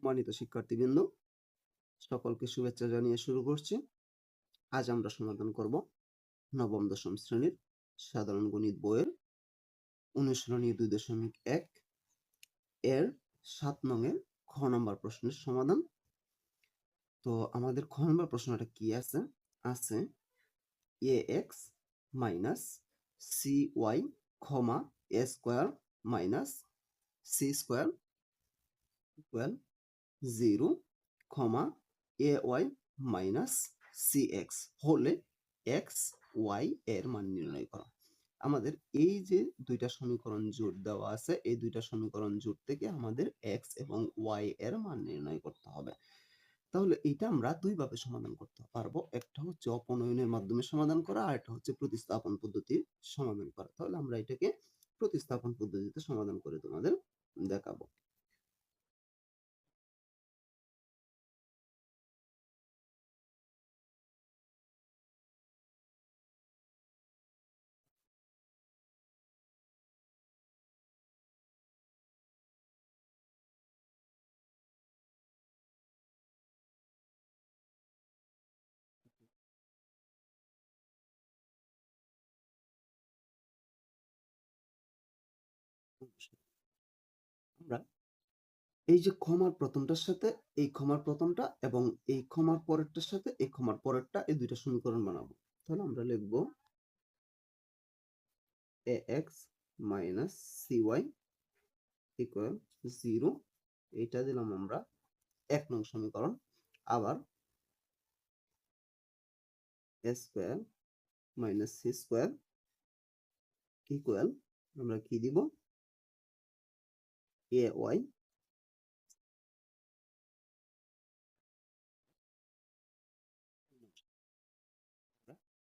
সম্মানিত শিক্ষার্থীবৃন্দ, সকলকে শুভেচ্ছা জানিয়ে শুরু করছি। আজ আমরা সমাধান করব নবম দশম শ্রেণীর সাধারণ গণিত বইয়ের অনুশীলনী 2.1 এর 7 নং খ নম্বর প্রশ্নের সমাধান। তো আমাদের খ নম্বর প্রশ্নটা কি আছে? আছে ax মাইনাস cy ক্ষমা a square minus c square equal 0 ক্ষমা ay মাইনাস cx হলে x y এর মান নির্ণয় করো। আমাদের এই যে দুইটা সমীকরণ জোট দেওয়া আছে, এই দুইটা সমীকরণ জোট থেকে আমাদের x এবং y এর মান নির্ণয় করতে হবে। তাহলে এটা আমরা দুইভাবে সমাধান করতে পারবো। একটা হচ্ছে অপনয়নের মাধ্যমে সমাধান করা, আর একটা হচ্ছে প্রতিস্থাপন পদ্ধতির সমাধান করা। তাহলে আমরা এটাকে প্রতিস্থাপন পদ্ধতিতে সমাধান করে তোমাদের দেখাবো। আমরা এই যে ক্ষমার প্রথমটার সাথে এই ক্ষমার প্রথমটা এবং এই ক্ষমার পরেরটার সাথে এই ক্ষমার পরেরটা, এই দুইটা সমীকরণ বানাবো। তাহলে আমরা লিখব ax মাইনাস cy ইকুয়াল 0। এটা দিলাম আমরা 1 নং সমীকরণ। আবার a square minus c square equal আমরা কি দিব? ay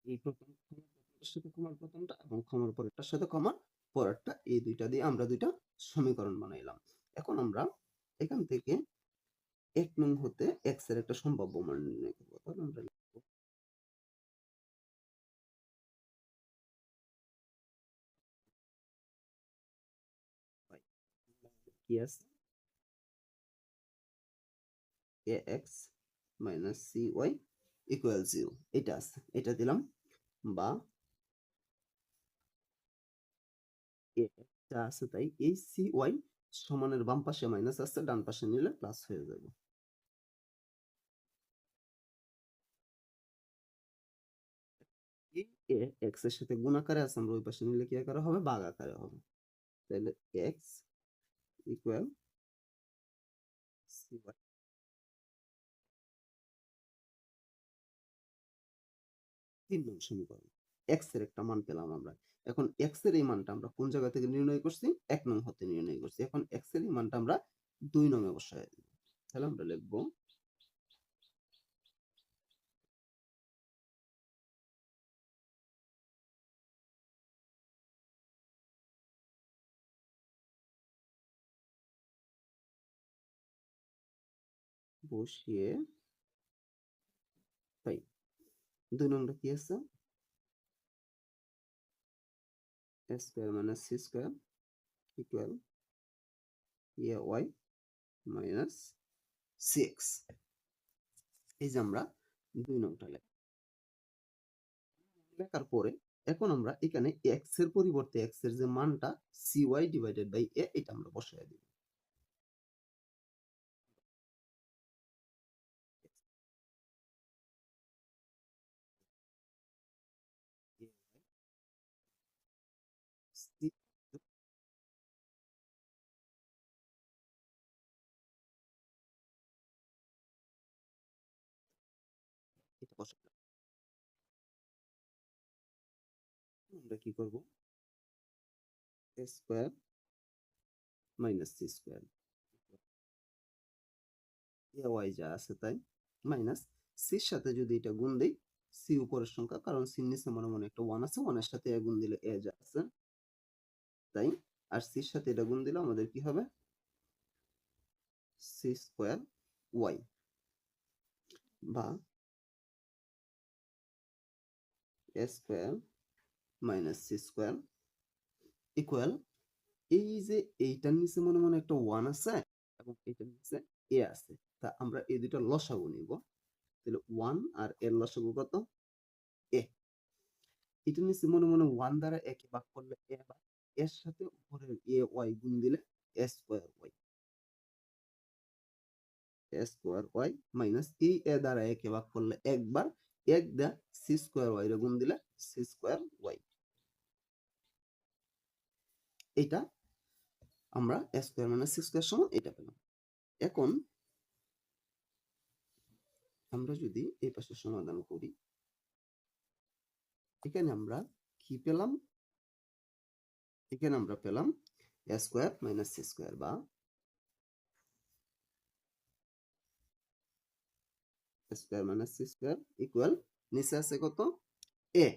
এই প্রথমটার সাথে ক্ষমার প্রথমটা এবং ক্ষমার পরেরটার সাথে ক্ষমার পরেরটা, এই দুইটা দিয়ে আমরা দুইটা সমীকরণ বানাইলাম। এখন আমরা এখান থেকে 1 নং হতে x এর একটা সম্ভাব্য মান নির্ণয় করব। তাহলে আমরা লিখব কি আছে ax মাইনাস cy ইকুয়াল 0, এটা আছে, এটা দিলাম। বা যা আছে তাই, এই cy সমানের বাম পাশে মাইনাস আছে, ডান পাশে নিলে প্লাস হয়ে যাবে। এই x এর সাথে গুণ আকারে আছে, আমরা ওই পাশে নিলে কি আকারে হবে? ভাগ আকারে হবে। তাহলে x ইকুয়াল cy। 3 নং সমীকরণ, x এর একটা মান পেলাম আমরা। এখন x এর এই মানটা আমরা কোন জায়গা থেকে নির্ণয় করছি? 1 নং হতে নির্ণয় করছি। এখন x এর এই মানটা আমরা 2 নং এ বসায় দিব। তাহলে আমরা লিখব বসিয়ে তাই 2 নংটা কি আছে? a square minus c square equal ay minus cx। এই যে আমরা 2 নংটা লেখার পরে এখন আমরা এখানে x এর পরিবর্তে x এর যে মানটা cy ডিভাইডেড বাই a, এটা আমরা বসায় দিব। এটা বসালাম। আমরা কি করব? a square minus c square ay যা আছে তাই মাইনাস c এর সাথে যদি এটা গুণ দেই, c উপরের সংখ্যা, কারণ c এর নিচে মনে মনে একটা 1 আছে, 1 এর সাথে a গুণ দিলে a যা আছে তাই, আর c এর সাথে এটা গুণ দিলে আমাদের কি হবে? c স্কয়ার y বা a square minus c square equal, এই যে এইটার নিচে মনে মনে একটা 1 আছে, এবং এটার নিচে এ আছে। তা আমরা এই দুইটা লসাগু নিব। তাহলে 1 আর এর লসাগু কত? এ। এটার নিচে মনে মনে 1 দ্বারা এ কে ভাগ করলে এ, বা এর সাথে উপরের এ ওয়াই গুণ দিলে এ স্কোয়ার ওয়াই। এ স্কোয়ার ওয়াই মাইনাস এই এ দ্বারা এ কে ভাগ করলে একবার, এক দা সি স্কোয়ার ওয়াই রে গুণ দিলে সি স্কোয়ার ওয়াই। এটা আমরা a square minus C square সমান এটা পেলাম। এখন আমরা যদি এই পাশে সমাধান করি, এখানে আমরা কি পেলাম? এখানে আমরা পেলাম A square minus C square, বা square minus C square equal, নিচে আছে কত? এ,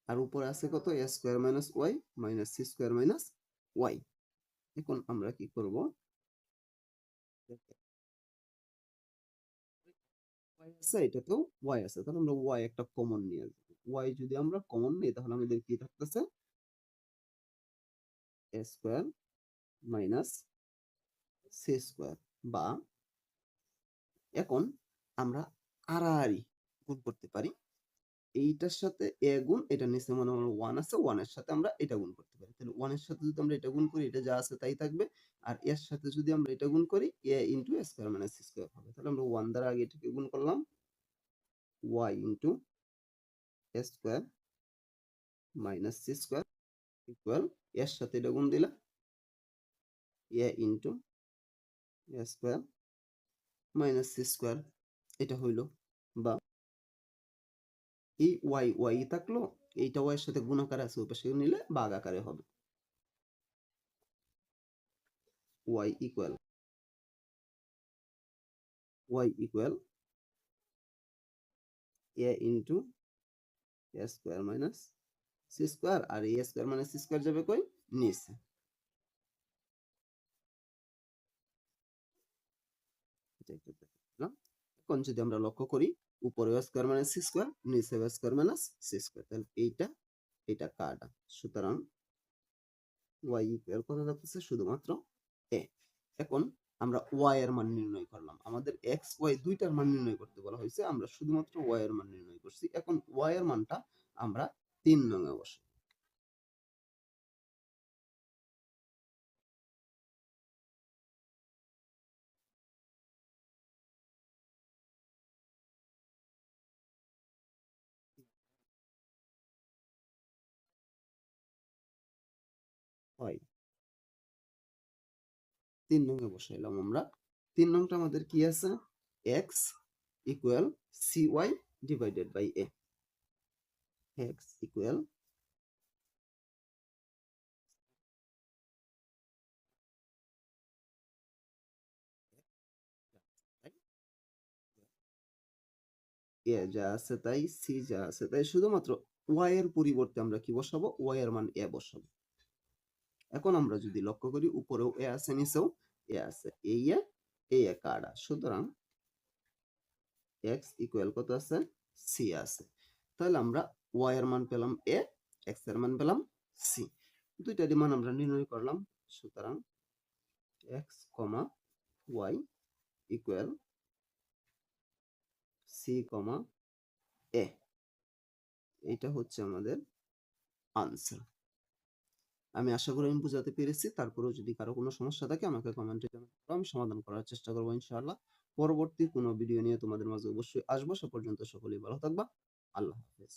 আর উপরে আছে কত? A square minus Y minus C square minus Y. এখন আমরা কি করব? ওয়াই আছে, এটাতেও ওয়াই আছে, তাহলে আমরা ওয়াই একটা কমন নিয়ে আসবো। ওয়াই যদি আমরা কমন নিই তাহলে আমাদের কি থাকতেছে? এ স্কোয়ার মাইনাস সি স্কোয়ার, বা এখন আমরা আড়াআড়ি গুণ করতে পারি। এইটার সাথে এ গুণ, এটা নিচে মনে হয় 1 আছে, 1 এর সাথে আমরা এটা গুণ করতে পারি। তাহলে 1 এর সাথে যদি আমরা এটা গুণ করি, এটা যা আছে তাই থাকবে। আর এর সাথে যদি আমরা এটা গুণ করি, a into a square minus c square হবে। তাহলে আমরা 1 দ্বারা আগে এটাকে গুণ করলাম, y into a square minus c square equal, এর সাথে এটা গুণ দিলে a into a square minus c square. এটা হইল, বা এই y থাকলো, এইটা y এর সাথে গুণ আকারে আছে, ওই পাশে নিলে ভাগ আকারে হবে। y equal a into a square minus c square, আর a square minus c square যাবে কই? নিচে। এখন যদি আমরা লক্ষ্য করি, উপরে a square minus c square, নিচে a square minus c square, তাহলে এইটা কাটা। সুতরাং y ইকুয়াল কত থাকতেছে? শুধুমাত্র a। এখন আমরা y এর মান নির্ণয় করলাম। আমাদের x y দুইটার মান নির্ণয় করতে বলা হয়েছে, আমরা শুধুমাত্র y এর মান নির্ণয় করছি। এখন y এর মানটা আমরা 3 নং এ বসাই। y 3 নং এ বসাইলাম আমরা। 3 নংটা আমাদের কি আছে? x equal cy divided by a। x equal A যা আছে তাই, সি যা আছে তাই, শুধুমাত্র ওয়াই এর পরিবর্তে আমরা কি বসাবো? ওয়াই এর মান এ বসাবো। এখন আমরা যদি লক্ষ্য করি, উপরেও এ আছে, নিচেও এ আছে, এই এ কাটা। সুতরাং এক্স ইকুয়াল কত আছে? সি আছে। তাহলে আমরা ওয়াই এর মান পেলাম এ, এক্স এর মান পেলাম সি। দুইটারই মান আমরা নির্ণয় করলাম। সুতরাং এক্স কমা ওয়াই ইকুয়াল সি কমা এ। এইটা হচ্ছে আমাদের আনসার। আমি আশা করি আমি বুঝাতে পেরেছি। তারপরেও যদি কারো কোনো সমস্যা থাকে আমাকে কমেন্টে জানাতে পারো, আমি সমাধান করার চেষ্টা করবো ইনশাআল্লাহ। পরবর্তী কোনো ভিডিও নিয়ে তোমাদের মাঝে অবশ্যই আসবো। সে পর্যন্ত সকলেই ভালো থাকবা। আল্লাহ হাফেজ।